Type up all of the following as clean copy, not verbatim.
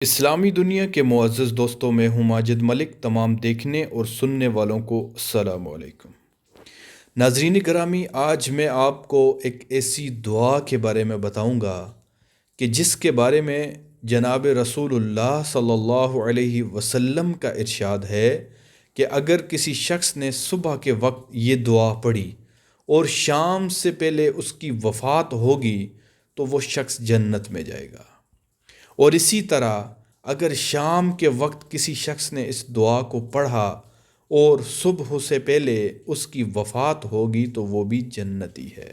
اسلامی دنیا کے معزز دوستوں میں ہوں ماجد ملک، تمام دیکھنے اور سننے والوں کو السلام علیکم۔ ناظرین گرامی، آج میں آپ کو ایک ایسی دعا کے بارے میں بتاؤں گا کہ جس کے بارے میں جناب رسول اللہ صلی اللہ علیہ وسلم کا ارشاد ہے کہ اگر کسی شخص نے صبح کے وقت یہ دعا پڑھی اور شام سے پہلے اس کی وفات ہوگی تو وہ شخص جنت میں جائے گا، اور اسی طرح اگر شام کے وقت کسی شخص نے اس دعا کو پڑھا اور صبح سے پہلے اس کی وفات ہوگی تو وہ بھی جنتی ہے۔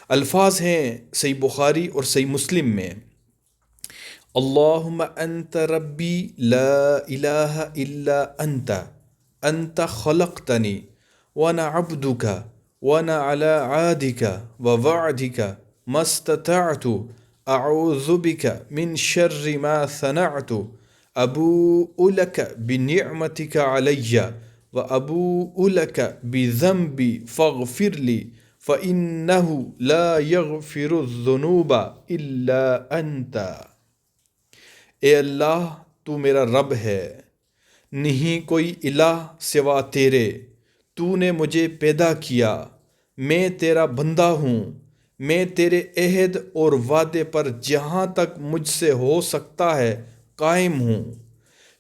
الفاظ ہیں صحیح بخاری اور صحیح مسلم میں: اللہم انت ربی لا الہ الا انت، انت خلقتنی وانا عبدک وانا علی عہدک ووعدک ما استطعت، اعوذ بک من شر ما صنعت، ابوء لک بنعمتک علی وابوء لک بذنبی فاغفر لی فإنہ لا یغفر الذنوب الا انت۔ اے اللہ، تو میرا رب ہے، نہیں کوئی الہ سوا تیرے، تو نے مجھے پیدا کیا، میں تیرا بندہ ہوں، میں تیرے عہد اور وعدے پر جہاں تک مجھ سے ہو سکتا ہے قائم ہوں۔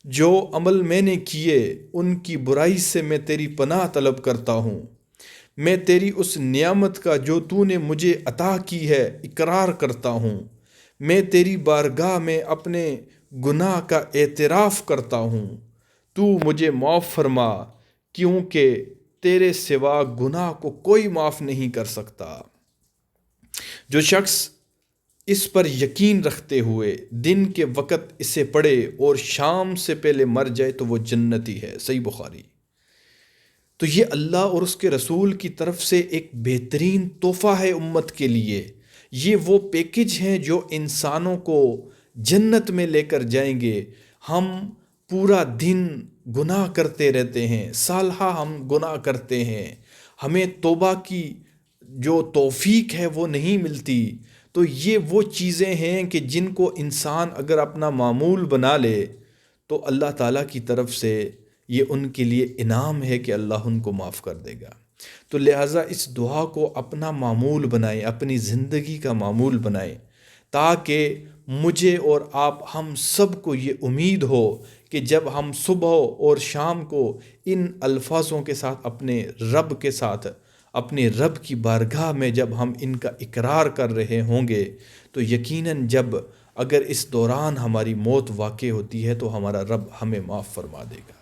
جو عمل میں نے کیے ان کی برائی سے میں تیری پناہ طلب کرتا ہوں۔ میں تیری اس نعمت کا جو تو نے مجھے عطا کی ہے اقرار کرتا ہوں۔ میں تیری بارگاہ میں اپنے گناہ کا اعتراف کرتا ہوں، تو مجھے معاف فرما، کیونکہ تیرے سوا گناہ کو کوئی معاف نہیں کر سکتا۔ جو شخص اس پر یقین رکھتے ہوئے دن کے وقت اسے پڑھے اور شام سے پہلے مر جائے تو وہ جنتی ہے۔ صحیح بخاری۔ تو یہ اللہ اور اس کے رسول کی طرف سے ایک بہترین تحفہ ہے امت کے لیے۔ یہ وہ پیکج ہیں جو انسانوں کو جنت میں لے کر جائیں گے۔ ہم پورا دن گناہ کرتے رہتے ہیں، سالہا ہم گناہ کرتے ہیں، ہمیں توبہ کی جو توفیق ہے وہ نہیں ملتی۔ تو یہ وہ چیزیں ہیں کہ جن کو انسان اگر اپنا معمول بنا لے تو اللہ تعالیٰ کی طرف سے یہ ان کے لیے انعام ہے کہ اللہ ان کو معاف کر دے گا۔ تو لہٰذا اس دعا کو اپنا معمول بنائیں، اپنی زندگی کا معمول بنائیں، تاکہ مجھے اور آپ ہم سب کو یہ امید ہو کہ جب ہم صبح اور شام کو ان الفاظوں کے ساتھ اپنے رب کی بارگاہ میں جب ہم ان کا اقرار کر رہے ہوں گے تو یقیناً اگر اس دوران ہماری موت واقع ہوتی ہے تو ہمارا رب ہمیں معاف فرما دے گا۔